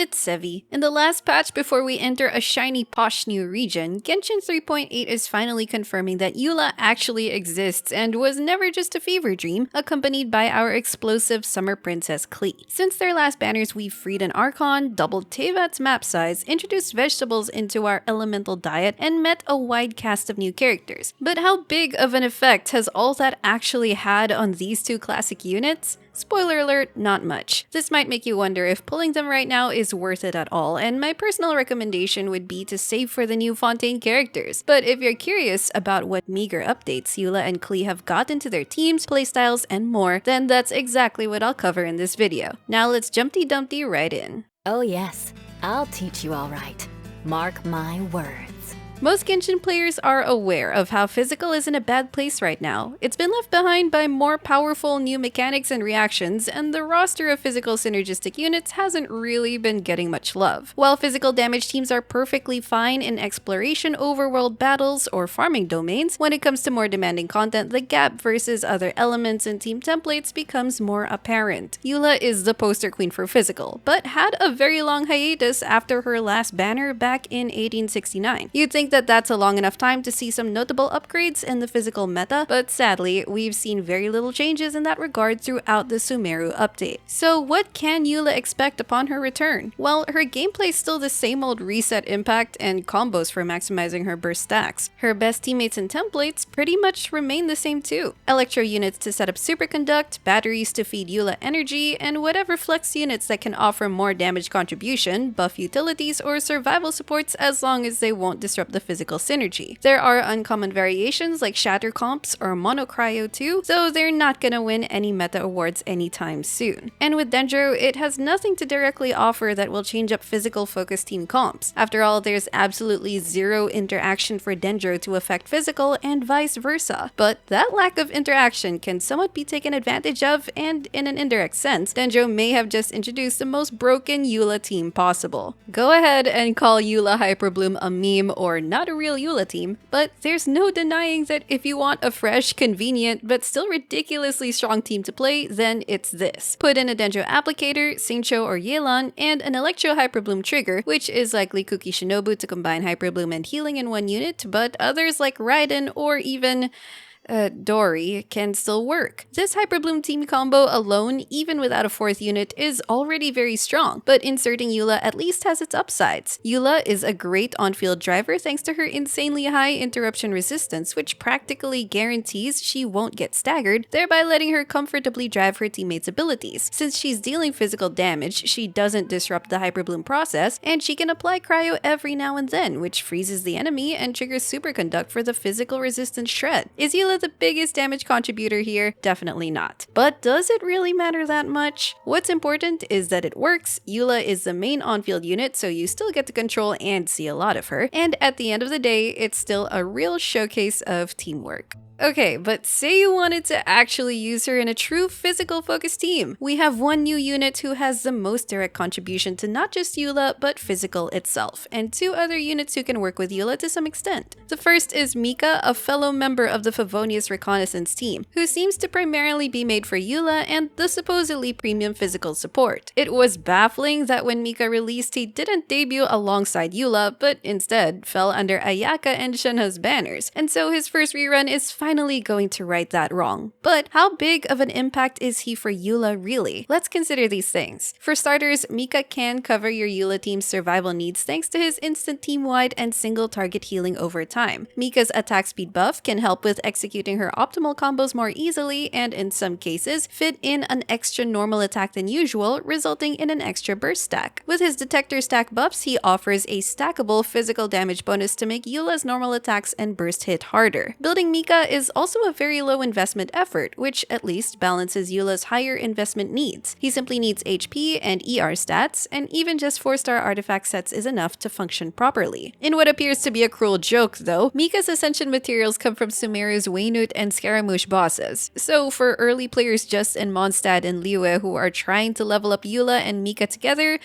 it's Sevi. In the last patch before we enter a shiny posh new region, Genshin 3.8 is finally confirming that Eula actually exists and was never just a fever dream, accompanied by our explosive summer princess Klee. Since their last banners, we've freed an Archon, doubled Tevat's map size, introduced vegetables into our elemental diet, and met a wide cast of new characters. But how big of an effect has all that actually had on these two classic units? Spoiler alert, not much. This might make you wonder if pulling them right now is worth it at all, and my personal recommendation would be to save for the new Fontaine characters. But if you're curious about what meager updates Eula and Klee have gotten to their teams, playstyles, and more, then that's exactly what I'll cover in this video. Now let's Jumpty Dumpty right in. Oh yes, I'll teach you all right. Mark my words. Most Genshin players are aware of how physical is in a bad place right now. It's been left behind by more powerful new mechanics and reactions, and the roster of physical synergistic units hasn't really been getting much love. While physical damage teams are perfectly fine in exploration overworld battles or farming domains, when it comes to more demanding content, the gap versus other elements and team templates becomes more apparent. Eula is the poster queen for physical, but had a very long hiatus after her last banner back in 1869. You'd think that that's a long enough time to see some notable upgrades in the physical meta, but sadly, we've seen very little changes in that regard throughout the Sumeru update. So what can Eula expect upon her return? Well, her gameplay's still the same old reset impact and combos for maximizing her burst stacks. Her best teammates and templates pretty much remain the same too. Electro units to set up superconduct, batteries to feed Eula energy, and whatever flex units that can offer more damage contribution, buff utilities, or survival supports as long as they won't disrupt the physical synergy. There are uncommon variations like Shatter Comps or Mono Cryo too, so they're not gonna win any meta awards anytime soon. And with Dendro, it has nothing to directly offer that will change up physical focused team comps. After all, there's absolutely zero interaction for Dendro to affect physical and vice versa. But that lack of interaction can somewhat be taken advantage of, and in an indirect sense, Dendro may have just introduced the most broken Eula team possible. Go ahead and call Eula Hyperbloom a meme or not a real Eula team, but there's no denying that if you want a fresh, convenient, but still ridiculously strong team to play, then it's this. Put in a Dendro applicator, Xingqiu or Yelan, and an Electro Hyperbloom trigger, which is likely Kuki Shinobu to combine Hyperbloom and healing in one unit, but others like Raiden or even Dory can still work. This Hyperbloom team combo alone, even without a fourth unit, is already very strong, but inserting Eula at least has its upsides. Eula is a great on-field driver thanks to her insanely high interruption resistance, which practically guarantees she won't get staggered, thereby letting her comfortably drive her teammates' abilities. Since she's dealing physical damage, she doesn't disrupt the Hyperbloom process, and she can apply Cryo every now and then, which freezes the enemy and triggers Superconduct for the physical resistance shred. Is Eula the biggest damage contributor here? Definitely not. But does it really matter that much? What's important is that it works, Eula is the main on-field unit, so you still get to control and see a lot of her, and at the end of the day, it's still a real showcase of teamwork. Okay, but say you wanted to actually use her in a true physical focused team. We have one new unit who has the most direct contribution to not just Eula, but physical itself, and two other units who can work with Eula to some extent. The first is Mika, a fellow member of the Favonius Reconnaissance team, who seems to primarily be made for Eula and the supposedly premium physical support. It was baffling that when Mika released, he didn't debut alongside Eula, but instead fell under Ayaka and Shenhe's banners, and so his first rerun is finally going to right that wrong. But how big of an impact is he for Eula really? Let's consider these things. For starters, Mika can cover your Eula team's survival needs thanks to his instant team-wide and single target healing over time. Mika's attack speed buff can help with executing her optimal combos more easily and in some cases fit in an extra normal attack than usual, resulting in an extra burst stack. With his detector stack buffs, he offers a stackable physical damage bonus to make Eula's normal attacks and burst hit harder. Building Mika is also a very low investment effort, which at least balances Eula's higher investment needs. He simply needs HP and ER stats, and even just 4-star artifact sets is enough to function properly. In what appears to be a cruel joke though, Mika's ascension materials come from Sumeru's Waynut and Scaramouche bosses. So for early players just in Mondstadt and Liyue who are trying to level up Eula and Mika together,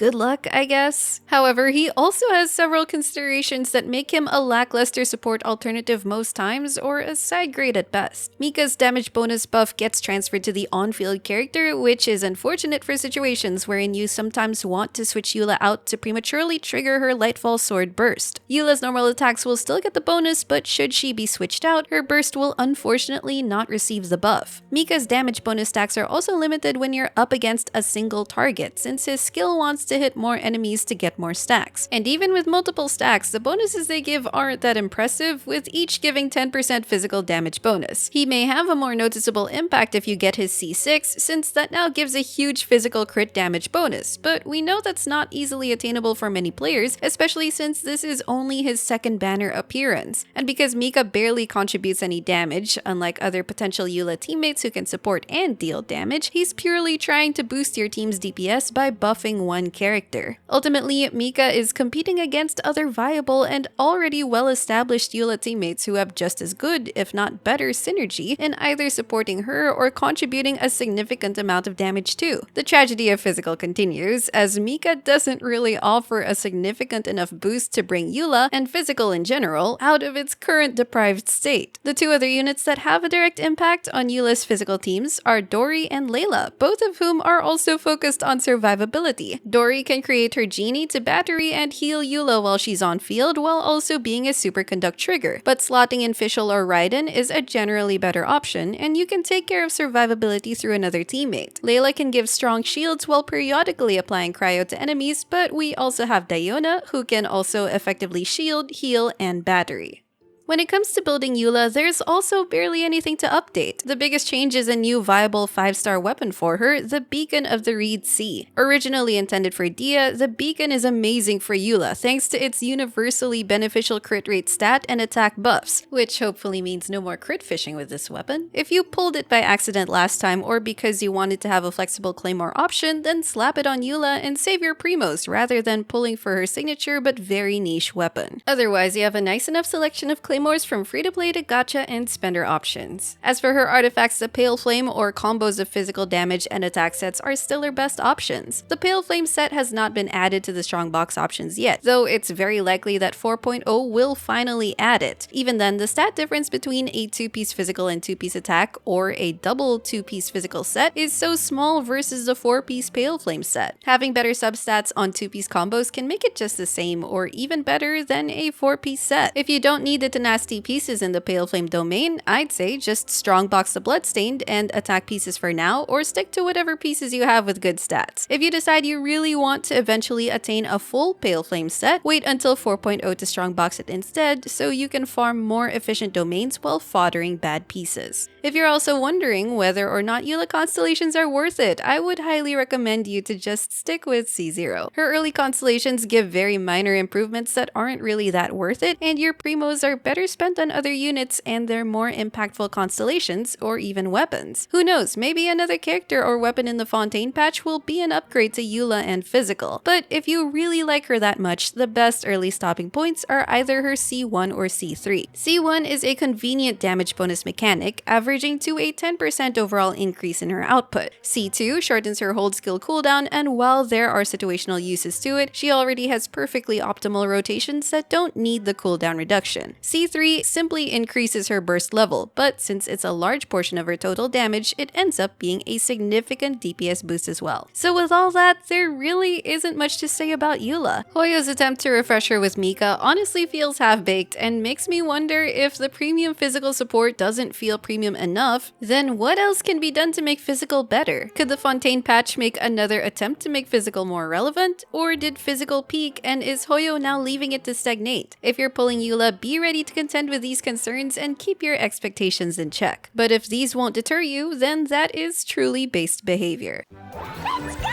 good luck, I guess. However, he also has several considerations that make him a lackluster support alternative most times, or a side grade at best. Mika's damage bonus buff gets transferred to the on-field character, which is unfortunate for situations wherein you sometimes want to switch Eula out to prematurely trigger her Lightfall Sword burst. Eula's normal attacks will still get the bonus, but should she be switched out, her burst will unfortunately not receive the buff. Mika's damage bonus stacks are also limited when you're up against a single target, since his skill wants to hit more enemies to get more stacks. And even with multiple stacks, the bonuses they give aren't that impressive, with each giving 10% physical damage bonus. He may have a more noticeable impact if you get his C6, since that now gives a huge physical crit damage bonus, but we know that's not easily attainable for many players, especially since this is only his second banner appearance. And because Mika barely contributes any damage, unlike other potential EULA teammates who can support and deal damage, he's purely trying to boost your team's DPS by buffing one character. Ultimately, Mika is competing against other viable and already well-established EULA teammates who have just as good, if not better, synergy in either supporting her or contributing a significant amount of damage too. The tragedy of physical continues, as Mika doesn't really offer a significant enough boost to bring EULA, and physical in general, out of its current deprived state. The two other units that have a direct impact on EULA's physical teams are Dory and Layla, both of whom are also focused on survivability. Dory can create her genie to battery and heal EULA while she's on field, while also being a superconduct trigger, but slotting in Fischl or Raiden is a generally better option, and you can take care of survivability through another teammate. Layla can give strong shields while periodically applying cryo to enemies, but we also have Diona, who can also effectively shield, heal, and battery. When it comes to building Eula, there's also barely anything to update. The biggest change is a new viable 5-star weapon for her, the Beacon of the Reed Sea. Originally intended for Dia, the Beacon is amazing for Eula thanks to its universally beneficial crit rate stat and attack buffs, which hopefully means no more crit fishing with this weapon. If you pulled it by accident last time or because you wanted to have a flexible claymore option, then slap it on Eula and save your primos rather than pulling for her signature but very niche weapon. Otherwise, you have a nice enough selection of claymores from free-to-play to gacha and spender options. As for her artifacts, the Pale Flame or combos of physical damage and attack sets are still her best options. The Pale Flame set has not been added to the strongbox options yet, though it's very likely that 4.0 will finally add it. Even then, the stat difference between a 2-piece physical and 2-piece attack or a double 2-piece physical set is so small versus the 4-piece Pale Flame set. Having better substats on 2-piece combos can make it just the same or even better than a 4-piece set. If you don't need the nasty pieces in the Pale Flame domain, I'd say just strongbox the Bloodstained and attack pieces for now, or stick to whatever pieces you have with good stats. If you decide you really want to eventually attain a full Pale Flame set, wait until 4.0 to strongbox it instead, so you can farm more efficient domains while foddering bad pieces. If you're also wondering whether or not Eula Constellations are worth it, I would highly recommend you to just stick with C0. Her early constellations give very minor improvements that aren't really that worth it, and your primos are better spent on other units and their more impactful constellations or even weapons. Who knows, maybe another character or weapon in the Fontaine patch will be an upgrade to Eula and physical. But if you really like her that much, the best early stopping points are either her C1 or C3. C1 is a convenient damage bonus mechanic, averaging to a 10% overall increase in her output. C2 shortens her hold skill cooldown, and while there are situational uses to it, she already has perfectly optimal rotations that don't need the cooldown reduction. C3 simply increases her burst level, but since it's a large portion of her total damage, it ends up being a significant DPS boost as well. So with all that, there really isn't much to say about Eula. Hoyo's attempt to refresh her with Mika honestly feels half-baked and makes me wonder if the premium physical support doesn't feel premium enough, then what else can be done to make physical better? Could the Fontaine patch make another attempt to make physical more relevant? Or did physical peak and is Hoyo now leaving it to stagnate? If you're pulling Eula, be ready to contend with these concerns and keep your expectations in check. But if these won't deter you, then that is truly based behavior. Let's go!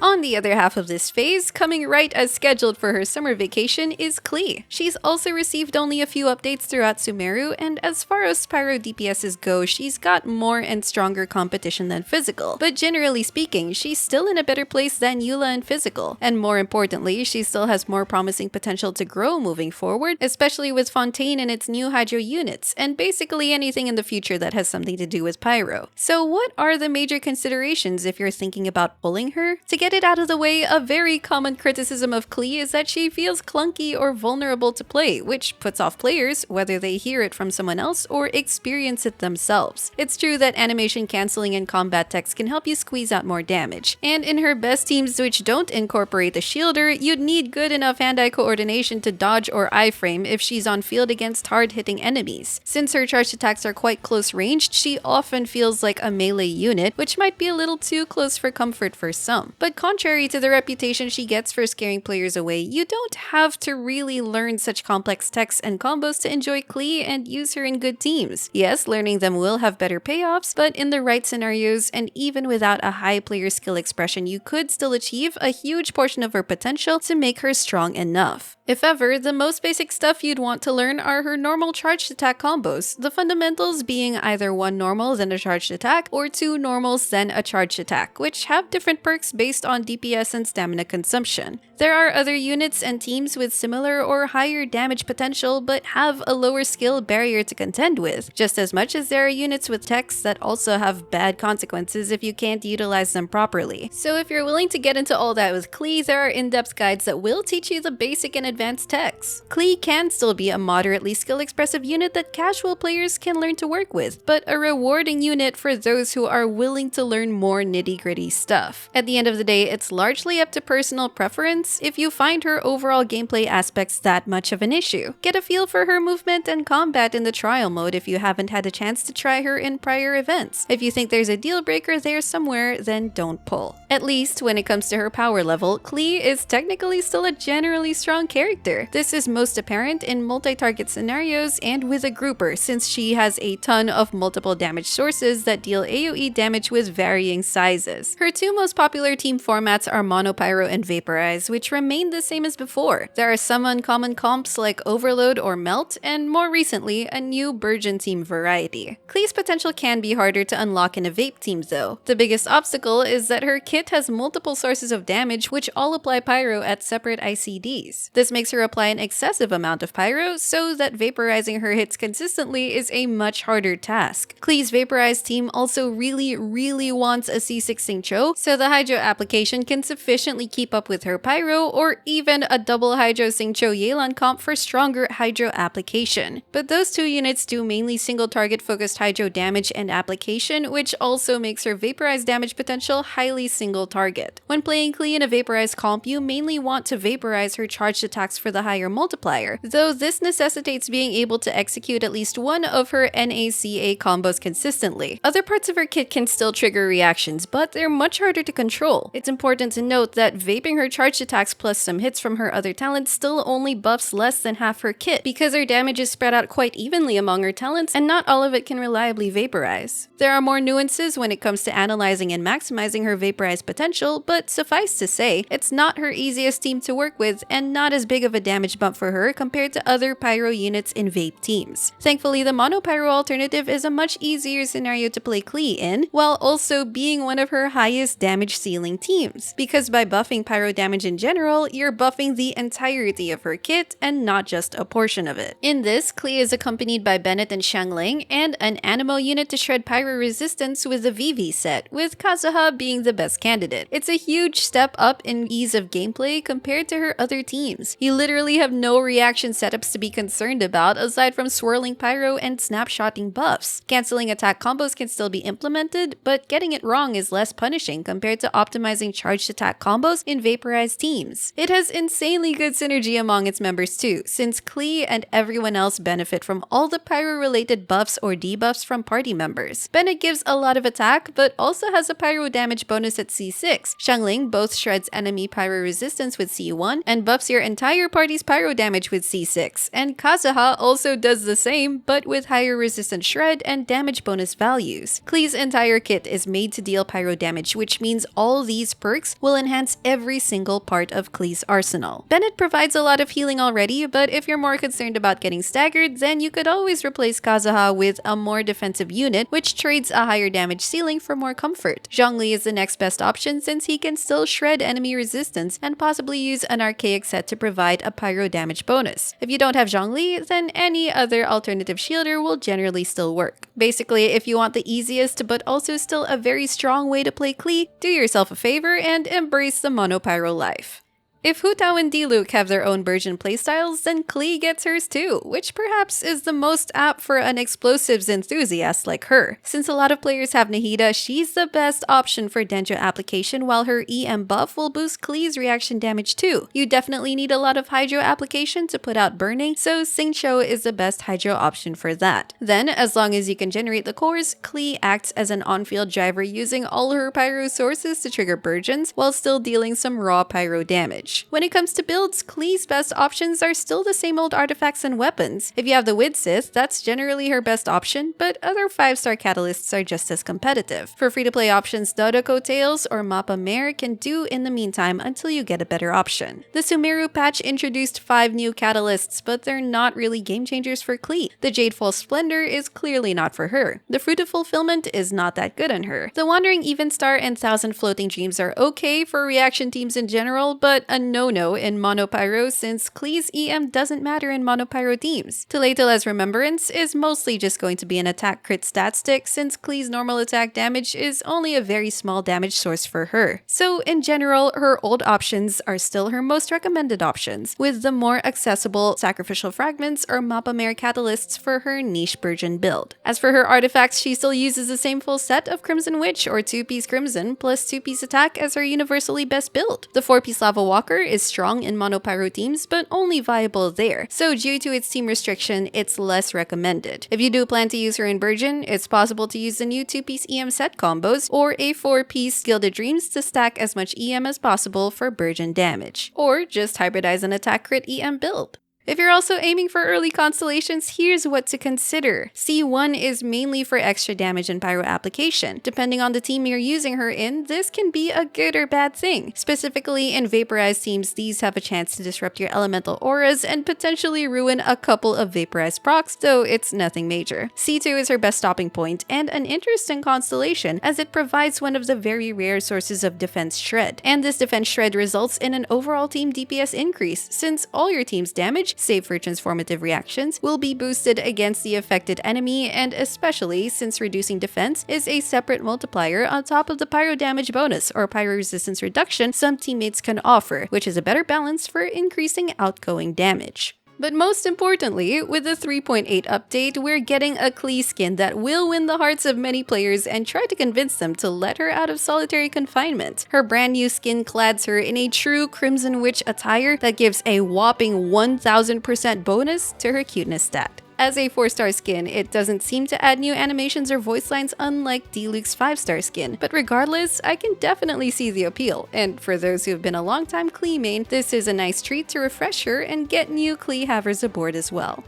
On the other half of this phase, coming right as scheduled for her summer vacation, is Klee. She's also received only a few updates throughout Sumeru, and as far as Pyro DPSs go, she's got more and stronger competition than Physical. But generally speaking, she's still in a better place than Eula and Physical. And more importantly, she still has more promising potential to grow moving forward, especially with Fontaine and its new Hydro units, and basically anything in the future that has something to do with Pyro. So what are the major considerations if you're thinking about pulling her? To get it out of the way, a very common criticism of Klee is that she feels clunky or vulnerable to play, which puts off players, whether they hear it from someone else or experience it themselves. It's true that animation cancelling and combat text can help you squeeze out more damage, and in her best teams which don't incorporate the shielder, you'd need good enough hand-eye coordination to dodge or iframe if she's on field against hard-hitting enemies. Since her charged attacks are quite close-ranged, she often feels like a melee unit, which might be a little too close for comfort for some. But contrary to the reputation she gets for scaring players away, you don't have to really learn such complex techs and combos to enjoy Klee and use her in good teams. Yes, learning them will have better payoffs, but in the right scenarios, and even without a high player skill expression, you could still achieve a huge portion of her potential to make her strong enough. If ever, the most basic stuff you'd want to learn are her normal charged attack combos, the fundamentals being either one normal then a charged attack, or two normals then a charged attack, which have different perks based on DPS and stamina consumption. There are other units and teams with similar or higher damage potential but have a lower skill barrier to contend with, just as much as there are units with techs that also have bad consequences if you can't utilize them properly. So if you're willing to get into all that with Klee, there are in-depth guides that will teach you the basic and advanced techs. Klee can still be a moderately skill-expressive unit that casual players can learn to work with, but a rewarding unit for those who are willing to learn more nitty-gritty stuff. At the end of the day, it's largely up to personal preference if you find her overall gameplay aspects that much of an issue. Get a feel for her movement and combat in the trial mode if you haven't had a chance to try her in prior events. If you think there's a deal breaker there somewhere, then don't pull. At least when it comes to her power level, Klee is technically still a generally strong character. This is most apparent in multi-target scenarios and with a grouper, since she has a ton of multiple damage sources that deal AoE damage with varying sizes. Her two most popular team formats are Mono Pyro and Vaporize, which remain the same as before. There are some uncommon comps like Overload or Melt, and more recently, a new Burgeon team variety. Klee's potential can be harder to unlock in a Vape team though. The biggest obstacle is that her kit has multiple sources of damage which all apply Pyro at separate ICDs. This makes her apply an excessive amount of Pyro, so that vaporizing her hits consistently is a much harder task. Klee's Vaporize team also really wants a C6 Xingqiu, so the Hydro application can sufficiently keep up with her Pyro, or even a double Hydro Xingqiu Yelan comp for stronger Hydro application. But those two units do mainly single target focused Hydro damage and application, which also makes her Vaporize damage potential highly single target. When playing Klee in a Vaporize comp, you mainly want to vaporize her charged attacks for the higher multiplier, though this necessitates being able to execute at least one of her NACA combos consistently. Other parts of her kit can still trigger reactions, but they're much harder to control. It's important to note that vaping her charged attacks plus some hits from her other talents still only buffs less than half her kit, because her damage is spread out quite evenly among her talents and not all of it can reliably vaporize. There are more nuances when it comes to analyzing and maximizing her vaporize potential, but suffice to say, it's not her easiest team to work with and not as big of a damage bump for her compared to other Pyro units in Vape teams. Thankfully, the Mono Pyro alternative is a much easier scenario to play Klee in, while also being one of her highest damage ceiling teams, because by buffing Pyro damage in general, you're buffing the entirety of her kit and not just a portion of it. In this, Klee is accompanied by Bennett and Xiangling, and an Animo unit to shred Pyro resistance with the VV set, with Kazuha being the best candidate. It's a huge step up in ease of gameplay compared to her other teams. You literally have no reaction setups to be concerned about aside from swirling Pyro and snapshotting buffs. Canceling attack combos can still be implemented, but getting it wrong is less punishing compared to optimizing charged attack combos in vaporized teams. It has insanely good synergy among its members too, since Klee and everyone else benefit from all the Pyro-related buffs or debuffs from party members. Bennett gives a lot of attack, but also has a Pyro damage bonus at C6. Xiangling both shreds enemy Pyro resistance with C1 and buffs your entire party's Pyro damage with C6, and Kazuha also does the same, but with higher resistance shred and damage bonus values. Klee's entire kit is made to deal Pyro damage, which means all these Klee's perks will enhance every single part of Klee's arsenal. Bennett provides a lot of healing already, but if you're more concerned about getting staggered, then you could always replace Kazuha with a more defensive unit, which trades a higher damage ceiling for more comfort. Zhongli is the next best option since he can still shred enemy resistance and possibly use an archaic set to provide a pyro damage bonus. If you don't have Zhongli, then any other alternative shielder will generally still work. Basically, if you want the easiest but also still a very strong way to play Klee, do yourself a favor and embrace the mono pyro life. If Hu Tao and Diluc have their own Burgeon playstyles, then Klee gets hers too, which perhaps is the most apt for an explosives enthusiast like her. Since a lot of players have Nahida, she's the best option for Dendro application, while her EM buff will boost Klee's reaction damage too. You definitely need a lot of Hydro application to put out burning, so Xingqiu is the best Hydro option for that. Then, as long as you can generate the cores, Klee acts as an on-field driver using all her pyro sources to trigger Burgeons, while still dealing some raw pyro damage. When it comes to builds, Klee's best options are still the same old artifacts and weapons. If you have the Wid Sith, that's generally her best option, but other 5-star catalysts are just as competitive. For free-to-play options, Dodoko Tails or Mappa Mare can do in the meantime until you get a better option. The Sumeru patch introduced 5 new catalysts, but they're not really game changers for Klee. The Jadefall Splendor is clearly not for her. The Fruit of Fulfillment is not that good on her. The Wandering Evenstar and Thousand Floating Dreams are okay for reaction teams in general, but a no-no in Monopyro since Klee's EM doesn't matter in Monopyro teams. Tulatula's Remembrance is mostly just going to be an attack crit stat stick since Klee's normal attack damage is only a very small damage source for her. So in general, her old options are still her most recommended options, with the more accessible Sacrificial Fragments or Mappa Mare catalysts for her niche Burgeon build. As for her artifacts, she still uses the same full set of Crimson Witch or 2-piece Crimson plus 2-piece attack as her universally best build. The 4-piece Lava Walker is strong in Monopyro teams, but only viable there, so due to its team restriction, it's less recommended. If you do plan to use her in Burgeon, it's possible to use the new 2-piece EM set combos or a 4-piece Gilded Dreams to stack as much EM as possible for Burgeon damage, or just hybridize an attack crit EM build. If you're also aiming for early constellations, here's what to consider. C1 is mainly for extra damage and pyro application. Depending on the team you're using her in, this can be a good or bad thing. Specifically, in vaporized teams, these have a chance to disrupt your elemental auras and potentially ruin a couple of vaporized procs, though it's nothing major. C2 is her best stopping point and an interesting constellation as it provides one of the very rare sources of defense shred. And this defense shred results in an overall team DPS increase since all your team's damage, save for transformative reactions, will be boosted against the affected enemy, and especially since reducing defense is a separate multiplier on top of the pyro damage bonus or pyro resistance reduction some teammates can offer, which is a better balance for increasing outgoing damage. But most importantly, with the 3.8 update, we're getting a Klee skin that will win the hearts of many players and try to convince them to let her out of solitary confinement. Her brand new skin clads her in a true Crimson Witch attire that gives a whopping 1000% bonus to her cuteness stat. As a 4-star skin, it doesn't seem to add new animations or voice lines unlike Diluc's 5-star skin, but regardless, I can definitely see the appeal, and for those who have been a long-time Klee main, this is a nice treat to refresh her and get new Klee havers aboard as well.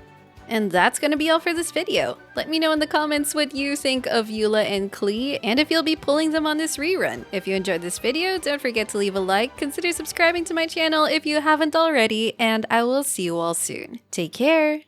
And that's gonna be all for this video. Let me know in the comments what you think of Eula and Klee, and if you'll be pulling them on this rerun. If you enjoyed this video, don't forget to leave a like, consider subscribing to my channel if you haven't already, and I will see you all soon. Take care!